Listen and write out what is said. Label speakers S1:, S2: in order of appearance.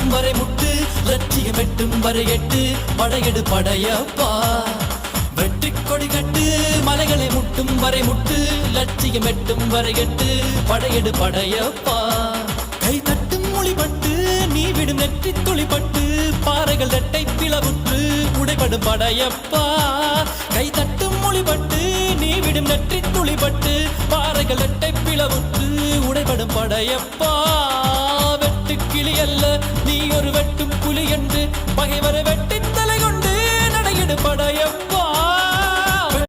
S1: முட்டும் வரை முட்டு லட்சியம் வெட்டும் வரை எட்டு படையெடு படையப்பா வெற்றி கொடி கட்டு மலைகளை முட்டும் வரை முட்டு லட்சியம் வெட்டும் வரை எட்டு படையெடு படையப்பா கை தட்டும் மொழிபட்டு நீ விடும் நெற்றி துளிப்பட்டு பாறைகள் ரெட்டை பிளவுற்று உடைபடும் படையப்பா கை தட்டும் மொழிபட்டு நீ விடும் நெற்றி துளிப்பட்டு பாறைகள் ரெட்டை பிளவுற்று உடைபடும் படையப்பா வெட்டு கிளி அல்ல நீ ஒரு வெட்டும் புலி என்று பகைவரை வெட்டி தலை கொண்டு நடையிடு படையப்பா